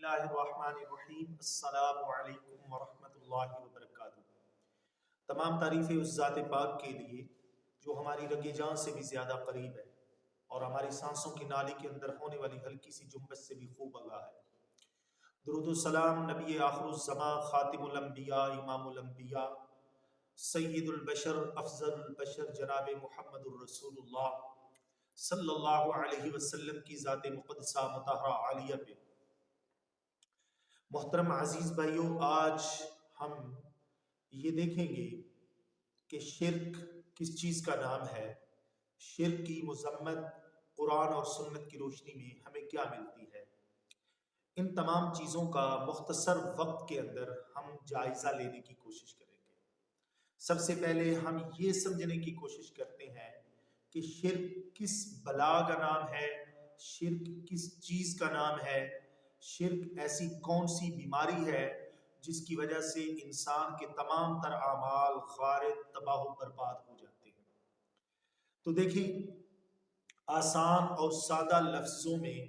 اللہ الرحمن الرحیم السلام علیکم ورحمۃ اللہ وبرکاتہ۔ تمام تعریفیں اس ذات پاک کے لیے جو ہماری رگ جان سے بھی زیادہ قریب ہے اور ہماری سانسوں کی نالی کے اندر ہونے والی ہلکی سی جنبش سے بھی خوب آگاہ ہے۔ درود و سلام نبی آخر الزماں خاتم الانبیاء امام الانبیاء سید البشر افضل البشر جناب محمد الرسول اللہ صلی اللہ علیہ وسلم کی ذات مقدسہ مطہرہ عالیہ پہ۔ محترم عزیز بھائیوں، آج ہم یہ دیکھیں گے کہ شرک کس چیز کا نام ہے، شرک کی مذمت قرآن اور سنت کی روشنی میں ہمیں کیا ملتی ہے۔ ان تمام چیزوں کا مختصر وقت کے اندر ہم جائزہ لینے کی کوشش کریں گے۔ سب سے پہلے ہم یہ سمجھنے کی کوشش کرتے ہیں کہ شرک کس بلا کا نام ہے، شرک کس چیز کا نام ہے، شرک ایسی کون سی بیماری ہے جس کی وجہ سے انسان کے تمام تر اعمال خارج تباہ و برباد ہو جاتے ہیں۔ تو دیکھیں، آسان اور سادہ لفظوں میں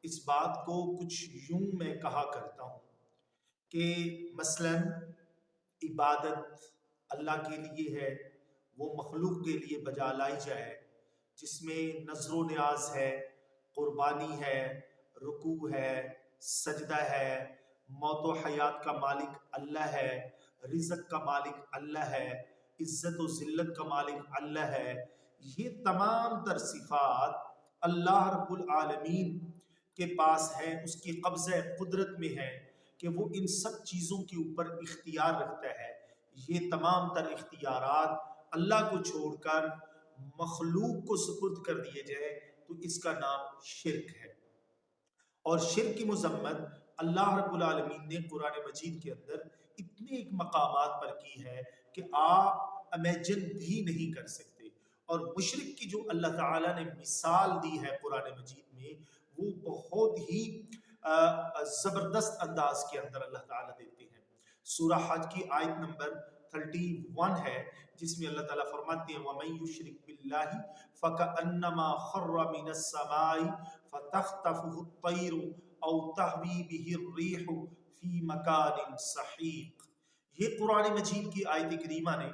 اس بات کو کچھ یوں میں کہا کرتا ہوں کہ مثلا عبادت اللہ کے لیے ہے، وہ مخلوق کے لیے بجا لائی جائے، جس میں نظر و نیاز ہے، قربانی ہے، رکوع ہے، سجدہ ہے، موت و حیات کا مالک اللہ ہے، رزق کا مالک اللہ ہے، عزت و ذلت کا مالک اللہ ہے۔ یہ تمام تر صفات اللہ رب العالمین کے پاس ہے، اس کی قبضہ قدرت میں ہے کہ وہ ان سب چیزوں کے اوپر اختیار رکھتا ہے۔ یہ تمام تر اختیارات اللہ کو چھوڑ کر مخلوق کو سپرد کر دیے جائے تو اس کا نام شرک ہے۔ اور شرک کی مذمت اللہ رب العالمین نے قرآن مجید کے اندر اتنے ایک مقامات پر کی ہے کہ آپ امیجن بھی نہیں کر سکتے۔ اور مشرک کی جو اللہ تعالیٰ نے مثال دی ہے قرآن مجید میں، وہ بہت ہی زبردست انداز کے اندر اللہ تعالیٰ دیتے ہیں۔ سورہ حج کی آیت نمبر 31 ہے، جس میں اللہ تعالیٰ فرماتے ہیں وَمَن يُشْرِكْ بِاللَّهِ فَكَأَنَّمَا خَرَّ مِنَ السَّمَاءِ فَتَخْطَفُهُ الطَّيْرُ أَوْ تَهْوِي بِهِ الرِّيحُ فِي مَكَانٍ سَحِيقٍ۔ یہ قرآن مجید کی آیت کریمہ نے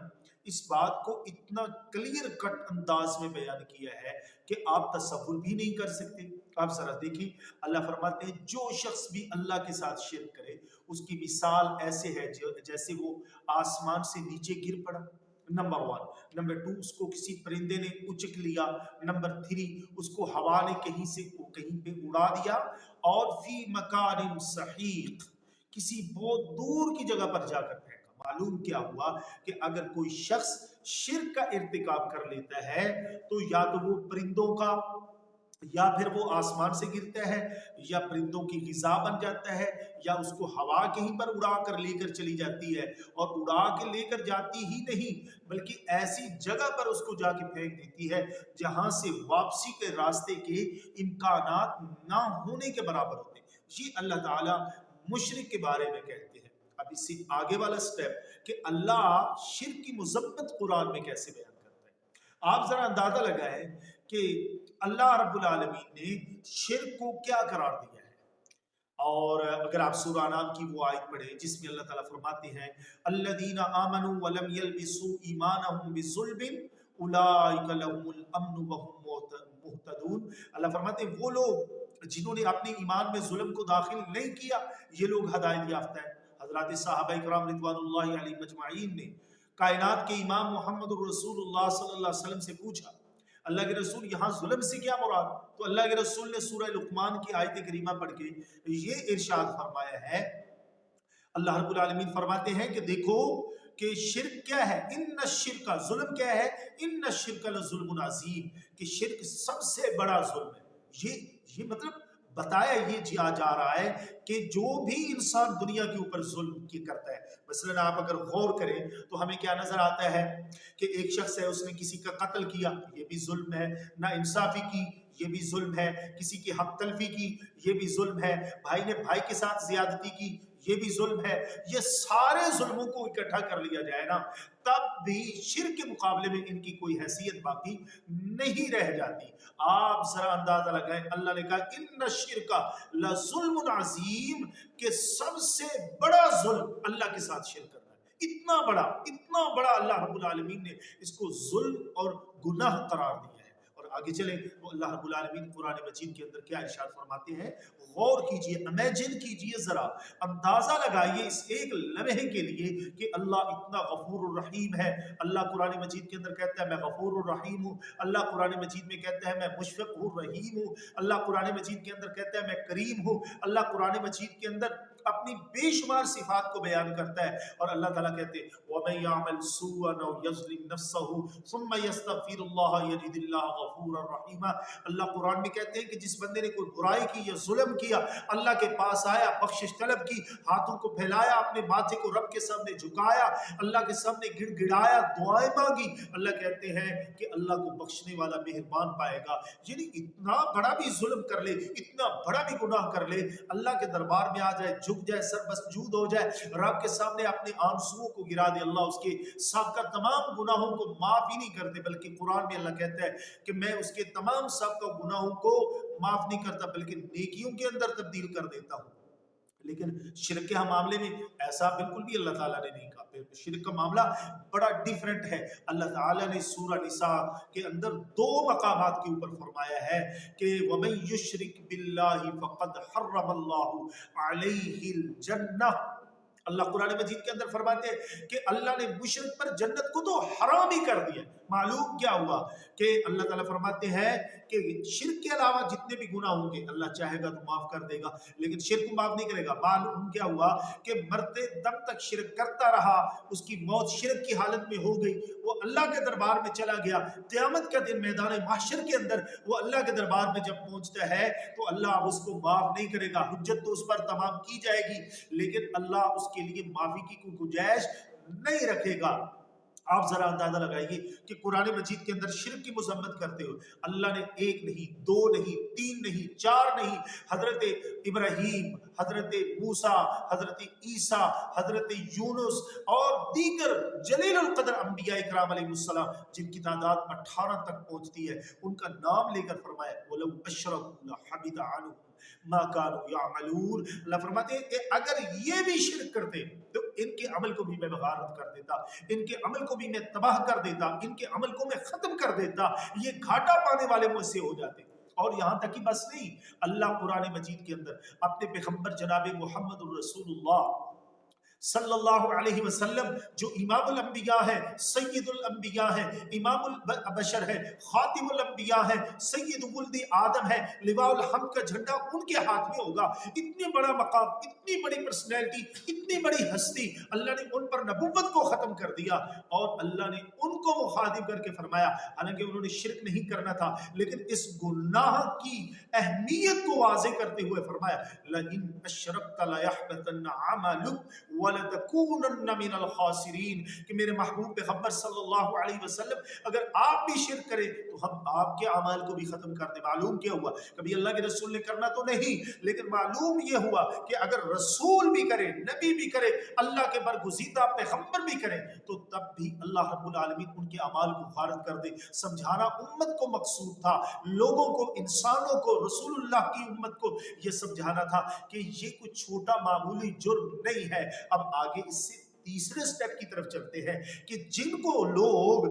اس بات کو اتنا کلیئر کٹ انداز میں بیان کیا ہے کہ آپ تصور بھی نہیں کر سکتے۔ آپ ذرا دیکھیں، اللہ فرماتے ہیں جو شخص بھی اللہ کے ساتھ شرک کرے اس کی مثال ایسے ہے جیسے وہ آسمان سے نیچے گر پڑا، نمبر 1۔ نمبر 2، اس کو کسی پرندے نے اچک لیا۔ نمبر 3، اس کو ہوا نے کہیں پہ اڑا دیا، اور فی مکان سحیق، کسی بہت دور کی جگہ پر جا کر پھینکا۔ معلوم کیا ہوا کہ اگر کوئی شخص شرک کا ارتکاب کر لیتا ہے تو یا تو وہ پرندوں کا، یا پھر وہ آسمان سے گرتا ہے، یا پرندوں کی غذا بن جاتا ہے، یا اس کو ہوا کہیں پر اڑا کر لے کر چلی جاتی ہے، اور اڑا کے لے کر جاتی ہی نہیں بلکہ ایسی جگہ پر اس کو جا کے پھینک دیتی ہے جہاں سے واپسی کے راستے کے امکانات نہ ہونے کے برابر ہوتے ہیں۔ یہ اللہ تعالیٰ مشرک کے بارے میں کہتے ہیں۔ اب اس سے آگے والا سٹیپ کہ اللہ شرک کی مذمت قرآن میں کیسے بیان کرتا ہے۔ آپ ذرا اندازہ لگائیں کہ اللہ رب العالمین نے شرک کو کیا قرار دیا ہے۔ اور اگر آپ سورہ انعام کی وہ آیت پڑھیں جس میں اللہ تعالیٰ فرماتے ہیں الذین آمنوا ولم یلبسوا ایمانہم بظلم اولئک لہم الامن وہم مہتدون۔ اللہ فرماتے ہیں وہ لوگ جنہوں نے اپنے ایمان میں ظلم کو داخل نہیں کیا، یہ لوگ ہدایت یافتہ ہیں۔ حضرات صحابہ کرام رضوان اللہ علیہم اجمعین نے کائنات کے امام محمد الرسول اللہ صلی اللہ علیہ وسلم سے پوچھا اللہ کے رسول یہاں ظلم سے کیا مراد؟ تو اللہ کے رسول نے سورہ لقمان کی آیت کریمہ پڑھ کے یہ ارشاد فرمایا ہے، اللہ رب العالمین فرماتے ہیں کہ دیکھو کہ شرک کیا ہے، ان الشرک، ظلم کیا ہے، ان الشرک لظلم عظیم، کہ شرک سب سے بڑا ظلم ہے۔ یہ مطلب بتایا یہ جا رہا ہے کہ جو بھی انسان دنیا کے اوپر ظلم کی کرتا ہے، مثلا آپ اگر غور کریں تو ہمیں کیا نظر آتا ہے کہ ایک شخص ہے، اس نے کسی کا قتل کیا، یہ بھی ظلم ہے، نا انصافی کی، یہ بھی ظلم ہے، کسی کی حق تلفی کی، یہ بھی ظلم ہے، بھائی نے بھائی کے ساتھ زیادتی کی، یہ بھی ظلم ہے، یہ سارے ظلموں کو اکٹھا کر لیا جائے نا تب بھی شرک کے مقابلے میں ان کی کوئی حیثیت باقی نہیں رہ جاتی۔ آپ ذرا اندازہ لگائیں، اللہ نے کہا ان الشرک لظلم عظیم، کہ سب سے بڑا ظلم اللہ کے ساتھ شرک کرنا ہے۔ اتنا بڑا اللہ رب العالمین نے اس کو ظلم اور گناہ قرار دیا ہے۔ اور آگے چلیں تو اللہ رب العالمین قرآن مجید کے اندر کیا ارشاد فرماتے ہیں، غور کیجئے، امیجن کیجئے، ذرا اندازہ لگائیے اس ایک لمحے کے لیے کہ اللہ اتنا غفور الرحیم ہے۔ اللہ قرآن مجید کے اندر کہتا ہے میں غفور الرحیم ہوں، اللہ قرآن مجید میں کہتا ہے میں مشفق الرحیم ہوں، اللہ قرآن مجید کے اندر کہتا ہے میں کریم ہوں، اللہ قرآن مجید کے اندر اپنی بے شمار صفات کو بیان کرتا ہے۔ اور اللہ تعالیٰ کہتے ہیں وَمَن يَعْمَلْ سُوءًا أَوْ يَظْلِمْ نَفْسَهُ ثُمَّ يَسْتَغْفِرُ اللَّهَ يَجِدِ اللَّهَ غَفُورًا رَحِيمًا۔ اللہ قرآن میں کہتے ہیں کہ جس بندے نے کوئی برائی کی یا ظلم کیا، اللہ کے پاس آیا، بخشش طلب کی، ہاتھوں کو پھیلایا، اپنے ماتھے کو رب کے سامنے جھکایا، اللہ کے سامنے گڑ گڑایا، دعائیں مانگی، اللہ کہتے ہیں کہ اللہ کو بخشنے والا مہربان پائے گا۔ یعنی اتنا بڑا بھی ظلم کر لے، اتنا بڑا بھی گناہ کر لے، اللہ کے دربار میں آ جائے، جھک جائے، سر مسجود ہو جائے، رب کے سامنے اپنے آنسوؤں کو گرا دے، اللہ اس کے سابقہ تمام گناہوں کو معاف ہی نہیں کرتے، بلکہ قرآن میں اللہ کہتا ہے کہ میں اس کے تمام سابقہ گناہوں کو معاف نہیں کرتا بلکہ نیکیوں کے اندر تبدیل کر دیتا ہوں۔ لیکن شرک کے معاملے میں ایسا بالکل بھی اللہ تعالیٰ نے نہیں کہا۔ شرک کا معاملہ بڑا ڈیفرنٹ ہے۔ اللہ تعالیٰ نے سورہ نساء کے اندر 2 مقامات کے اوپر فرمایا ہے کہ وَمَن يُشْرِكْ بِاللَّهِ فَقَدْ حَرَّمَ اللَّهُ عَلَيْهِ الْجَنَّةَ۔ اللہ قرآن مجید کے اندر فرماتے ہیں کہ اللہ نے مشرک پر جنت کو تو حرام ہی کر دیا۔ معلوم کیا ہوا کہ اللہ تعالیٰ فرماتے ہیں کہ شرک کے علاوہ جتنے بھی گناہ ہوں گے اللہ چاہے گا تو معاف کر دے گا، لیکن شرک کو معاف نہیں کرے گا۔ معلوم کیا ہوا کہ مرتے دم تک شرک کرتا رہا، اس کی موت شرک کی حالت میں ہو گئی، وہ اللہ کے دربار میں چلا گیا، قیامت کا دن میدان محشر کے اندر وہ اللہ کے دربار میں جب پہنچتا ہے تو اللہ اس کو معاف نہیں کرے گا، حجت تو اس پر تمام کی جائے گی لیکن اللہ اس کے لیے معافی کی کوئی گنجائش نہیں رکھے گا۔ آپ ذرا اندازہ لگائیے کہ قرآن مجید کے اندر شرک کی مذمت کرتے ہوئے اللہ نے 1 نہیں، 2 نہیں، 3 نہیں، 4 نہیں، حضرت ابراہیم، حضرت موسیٰ، حضرت عیسیٰ، حضرت یونس اور دیگر جلیل القدر انبیاء اکرام علیہ السلام جن کی تعداد 18 تک پہنچتی ہے، ان کا نام لے کر فرمایا وَلَوْ أَشْرَكُوا لَحَبِطَ عَنْهُمْ مَا كَانُوا يَعْمَلُونَ۔ اللہ فرماتے ہیں کہ اگر یہ بھی شرک کرتے تو ان کے عمل کو بھی میں غارت کر دیتا، ان کے عمل کو بھی میں تباہ کر دیتا، ان کے عمل کو میں ختم کر دیتا، یہ گھاٹا پانے والے مجھ سے ہو جاتے۔ اور یہاں تک ہی بس نہیں، اللہ قرآن مجید کے اندر اپنے پیغمبر جناب محمد الرسول اللہ صلی اللہ علیہ وسلم جو امام الانبیاء ہے، سید الانبیاء ہے، امام البشر ہے، خاتم الانبیاء ہے، سید ولد آدم ہے، لواء الحمد کا جھنڈا ان کے ہاتھ میں ہوگا۔ اتنی بڑا مقام، اتنی بڑی پرسنالٹی، اتنی بڑی ہستی، اللہ نے ان پر نبوت کو ختم کر دیا اور اللہ نے ان کو مخاطب کر کے فرمایا، حالانکہ انہوں نے شرک نہیں کرنا تھا لیکن اس گناہ کی اہمیت کو واضح کرتے ہوئے فرمایا لَإِنْ أَشْرَكْتَ لَيَحْبَطَنَّ عَمَلُكَ وَلَتَكُونَنَّ مِنَ الْخَاسِرِينَ، کہ میرے محبوب پیغمبر صلی اللہ علیہ وسلم اگر آپ بھی شرک کریں تو ہم آپ کے اعمال کو بھی ختم کر دیں۔ معلوم کیا ہوا، کبھی اللہ کے رسول نے کرنا تو نہیں لیکن معلوم یہ ہوا کہ اگر رسول بھی کرے، نبی بھی کرے، اللہ کے برگزیدہ پیغمبر بھی کریں تو تب بھی اللہ رب العالمین ان کے اعمال کو غارت کر دے۔ سمجھانا امت کو مقصود تھا، لوگوں کو، انسانوں کو، رسول اللہ کی امت کو یہ سمجھانا تھا کہ یہ کوئی چھوٹا معمولی جرم نہیں ہے۔ اب آگے اس سے تیسرے سٹیپ کی طرف چلتے ہیں کہ جن کو لوگ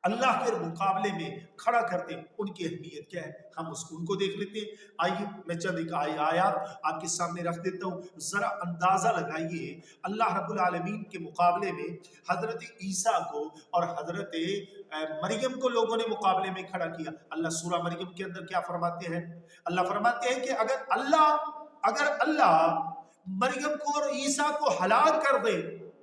اللہ کے مقابلے میں کھڑا کرتے ہیں ان کی اہمیت کیا ہے، ہم ان کو دیکھ لیتے ہیں۔ آئیے میں چند ایک آیات آپ کے سامنے رکھ دیتا ہوں، ذرا اندازہ لگائیے اللہ رب العالمین کے مقابلے میں حضرت عیسیٰ کو اور حضرت مریم کو لوگوں نے مقابلے میں کھڑا کیا۔ اللہ سورہ مریم کے اندر کیا فرماتے ہیں؟ اللہ فرماتے ہیں کہ اگر اللہ مریم کو اور عیسیٰ کو ہلاک کر دے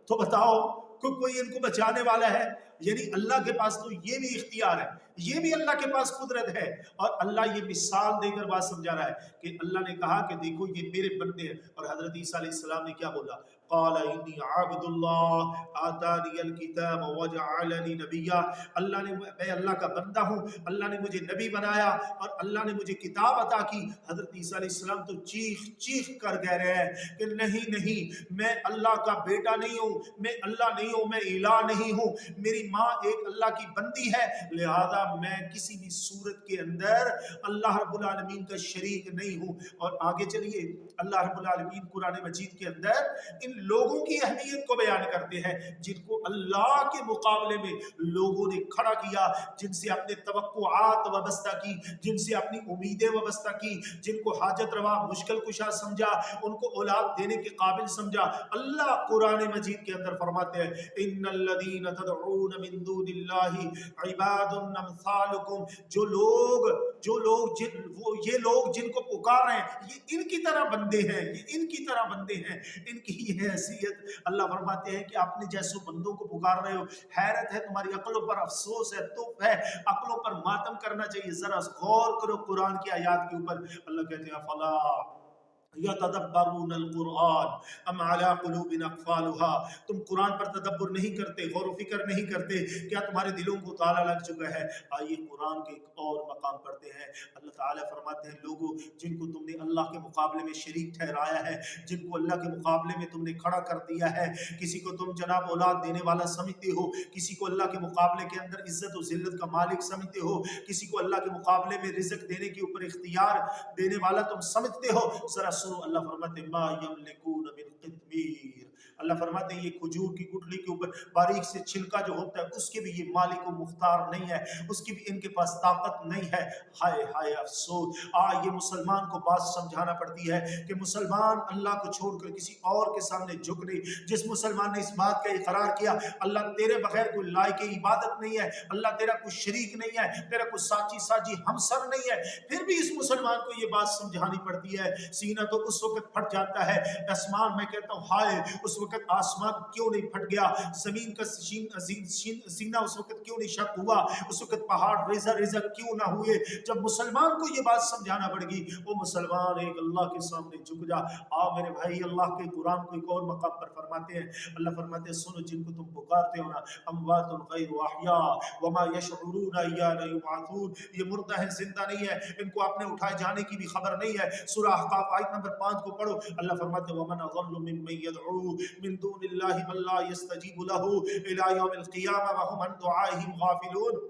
تو بتاؤ کوئی ان کو بچانے والا ہے؟ یعنی اللہ کے پاس تو یہ بھی اختیار ہے، یہ بھی اللہ کے پاس قدرت ہے، اور اللہ یہ مثال دے کر بات سمجھا رہا ہے کہ اللہ نے کہا کہ دیکھو یہ میرے بندے ہیں، اور حضرت عیسیٰ علیہ السلام نے کیا بولا؟ قال انی عبد اللہ آتانی الکتاب وجعلنی نبیا، میں اللہ کا بندہ ہوں، اللہ نے مجھے نبی بنایا اور اللہ نے مجھے کتاب عطا کی۔ حضرت عیسیٰ علیہ السلام تو چیخ چیخ کر کہہ رہے ہیں کہ نہیں نہیں، میں اللہ کا بیٹا نہیں ہوں، میں اللہ نہیں ہوں، میں الہ نہیں ہوں، میری ماں ایک اللہ کی بندی ہے، لہذا میں کسی بھی صورت کے اندر اللہ رب العالمین کا شریک نہیں ہوں۔ اور آگے چلیے، اللہ رب العالمین قرآن مجید کے اندر ان لوگوں کی اہمیت کو بیان کرتے ہیں جن کو اللہ کے مقابلے میں لوگوں نے کھڑا کیا، جن سے اپنے توقعات وابستہ کی، جن سے اپنی امیدیں وابستہ کی، جن کو حاجت روا مشکل کشا سمجھا، ان کو اولاد دینے کے قابل سمجھا۔ اللہ قرآن مجید کے اندر فرماتے ہیں ان الذین تدعون من دون اللہ عباد امثالکم، یہ لوگ جن کو پکار رہے ہیں یہ ان کی طرح بندے ہیں، یہ ان کی طرح بندے ہیں، ان کی یہ حیثیت۔ اللہ فرماتے ہیں کہ اپنے جیسے بندوں کو پکار رہے ہو، حیرت ہے تمہاری عقلوں پر، افسوس ہے، تف ہے، عقلوں پر ماتم کرنا چاہیے۔ ذرا غور کرو قرآن کی آیات کے اوپر۔ اللہ کہتے ہیں فلا یتدبرون القرآن ام علی قلوب اقفالها، تم قرآن پر تدبر نہیں کرتے، غور و فکر نہیں کرتے، کیا تمہارے دلوں کو تالا لگ چکا ہے؟ آئیے قرآن کے ایک اور مقام پڑھتے ہیں۔ اللہ تعالیٰ فرماتے ہیں لوگوں جن کو تم نے اللہ کے مقابلے میں شریک ٹھہرایا ہے، جن کو اللہ کے مقابلے میں تم نے کھڑا کر دیا ہے، کسی کو تم جناب اولاد دینے والا سمجھتے ہو، کسی کو اللہ کے مقابلے کے اندر عزت و ذلت کا مالک سمجھتے ہو، کسی کو اللہ کے مقابلے میں رزق دینے کے اوپر اختیار دینے والا تم سمجھتے ہو، ذرا سنو اللہ فرماتے ہیں ما یملکون من قطمیر، اللہ فرماتے ہیں یہ کھجور کی گٹلی کے اوپر باریک سے چھلکا جو ہوتا ہے اس کے بھی یہ مالک و مختار نہیں ہے، اس کی بھی ان کے پاس طاقت نہیں ہے۔ ہائے ہائے افسوس، یہ مسلمان کو بات سمجھانا پڑتی ہے کہ مسلمان اللہ کو چھوڑ کر کسی اور کے سامنے جھک نہیں۔ جس مسلمان نے اس بات کا اقرار کیا اللہ تیرے بغیر کوئی لائق عبادت نہیں ہے، اللہ تیرا کوئی شریک نہیں ہے، تیرا کوئی ساچی ساجی ہمسر نہیں ہے، پھر بھی اس مسلمان کو یہ بات سمجھانی پڑتی ہے۔ سینہ تو اس وقت پھٹ جاتا ہے، آسمان، میں کہتا ہوں ہائے اس وقت آسمان کیوں نہیں پھٹ گیا، زمین کا سینہ اس وقت کیوں نہیں شک ہوا، اس وقت پہاڑ ریزہ ریزہ کیوں نہ ہوئے جب مسلمان کو یہ بات سمجھانا پڑ گئی۔ وہ مسلمان ایک اللہ کے سامنے جھک جا۔ میرے بھائی، اللہ کے قرآن کو ایک اور مقام پر فرماتے ہیں، اللہ فرماتے ہیں سنو جن کو تم پکارتے ہو نا اموات غیر احیاء وما یشعرون ایان یبعثون، یہ مردہ ہے، زندہ نہیں ہے، ان کو اپنے اٹھائے جانے کی بھی خبر نہیں ہے۔ سورہ احقاف آیت نمبر 5 کو پڑھو، اللہ فرماتے ہیں ومن اضل ممن يدعو من دون اللہ من لا يستجیب له الى یوم القیامہ وهم عن دعائهم غافلون۔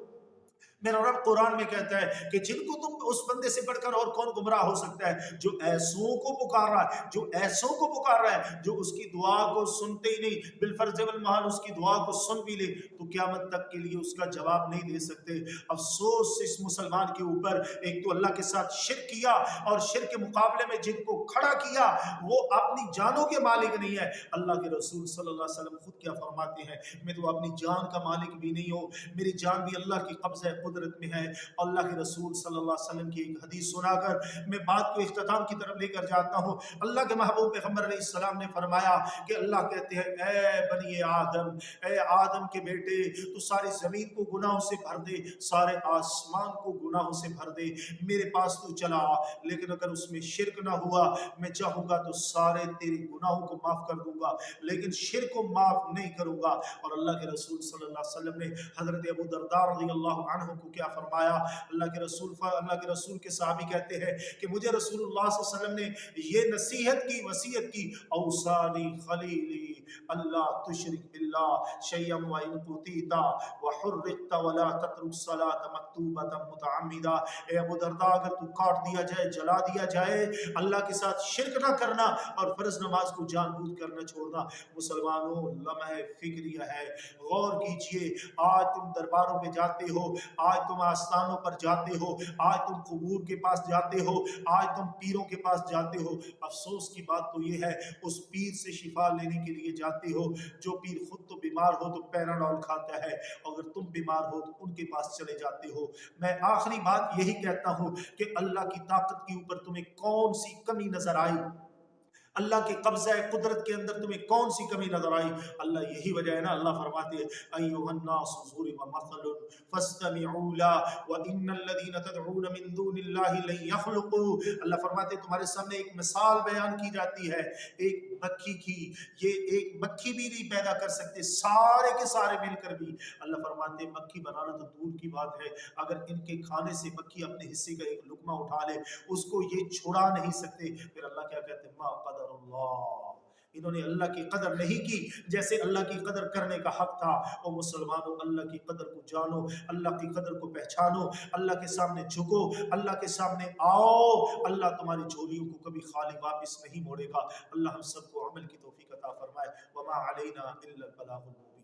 میرا رب قرآن میں کہتا ہے کہ جن کو تم اس بندے سے بڑھ کر اور کون گمراہ ہو سکتا ہے جو ایسوں کو پکار رہا ہے، جو ایسوں کو پکار رہا ہے جو اس کی دعا کو سنتے ہی نہیں، بالفرض والمحال اس کی دعا کو سن بھی لے تو قیامت تک کے لیے اس کا جواب نہیں دے سکتے۔ افسوس اس مسلمان کے اوپر، ایک تو اللہ کے ساتھ شرک کیا اور شرک کے مقابلے میں جن کو کھڑا کیا وہ اپنی جانوں کے مالک نہیں ہے۔ اللہ کے رسول صلی اللہ علیہ وسلم خود کیا فرماتے ہیں، میں تو اپنی جان کا مالک بھی نہیں ہوں، میری جان بھی اللہ کی قبضہ قدرت میں ہے۔ اللہ کے رسول صلی اللہ علیہ وسلم کی ایک حدیث سنا کر میں بات کو اختتام کی طرف لے کر جاتا ہوں۔ اللہ کے محبوب پیغمبر علیہ السلام نے فرمایا کہ اللہ کہتے ہیں اے بنی آدم، اے آدم کے بیٹے، تو ساری زمین کو گناہوں سے بھر دے، سارے آسمان کو گناہوں سے بھر دے، میرے پاس تو چلا، لیکن اگر اس میں شرک نہ ہوا میں چاہوں گا تو سارے تیرے گناہوں کو معاف کر دوں گا، لیکن شرک کو معاف نہیں کروں گا۔ اور اللہ کے رسول صلی اللہ علیہ وسلم نے حضرت ابو درداء رضی اللہ عنہ کو کیا فرمایا، اللہ کے رسول کے صحابی کہتے ہیں کہ مجھے رسول اللہ صلی اللہ علیہ وسلم نے یہ نصیحت کی، وصیت کی، اوصانی خلیلی اللہ تشرک باللہ شیئا وان قتیت وحرقت ولا تترک الصلاۃ مکتوبۃ متعمدا۔ اے ابو درداء اگر تو کاٹ دیا جائے، جلا دیا جائے، اللہ کے ساتھ شرک نہ کرنا اور فرض نماز کو جان بوجھ کر نہ چھوڑنا۔ مسلمانوں لمحہ فکریہ ہے، غور کیجئے، آج تم درباروں میں جاتے ہو، آج تم آستانوں پر جاتے ہو، آج تم قبور کے پاس جاتے ہو، آج تم پیروں کے پاس جاتے ہو۔ افسوس کی بات تو یہ ہے اس پیر سے شفا لینے کے لیے جاتے ہو جو پیر خود تو بیمار ہو تو پیرانول کھاتا ہے، اگر تم بیمار ہو تو ان کے پاس چلے جاتے ہو۔ میں آخری بات یہی کہتا ہوں کہ اللہ کی طاقت کے اوپر تمہیں کون سی کمی نظر آئی؟ اللہ کے قبضہ قدرت کے اندر تمہیں کون سی کمی نظر آئی؟ اللہ یہی وجہ ہے نا، اللہ فرماتے ہیں ایھا الناس ضرب مثل فاستمعوا له وان الذين تدعون من دون الله لن يخلقوا، اللہ فرماتے ہیں تمہارے سامنے ایک مثال بیان کی جاتی ہے ایک مکھی کی، یہ ایک مکھی بھی نہیں پیدا کر سکتے سارے کے سارے مل کر بھی۔ اللہ فرماتے ہیں مکھی بنانا تو دور کی بات ہے، اگر ان کے کھانے سے مکھی اپنے حصے کا ایک لقمہ اٹھا لے اس کو یہ چھڑا نہیں سکتے۔ پھر اللہ کیا کہتے ہیں ما قدر اللہ، انہوں نے اللہ کی قدر نہیں کی جیسے اللہ کی قدر کرنے کا حق تھا۔ او مسلمانوں، اللہ کی قدر کو جانو، اللہ کی قدر کو پہچانو، اللہ کے سامنے جھکو، اللہ کے سامنے آؤ، اللہ تمہاری جھولیوں کو کبھی خالی واپس نہیں موڑے گا۔ اللہ ہم سب کو عمل کی توفیق عطا فرمائے۔ وما علینا الا البلاغ المبین۔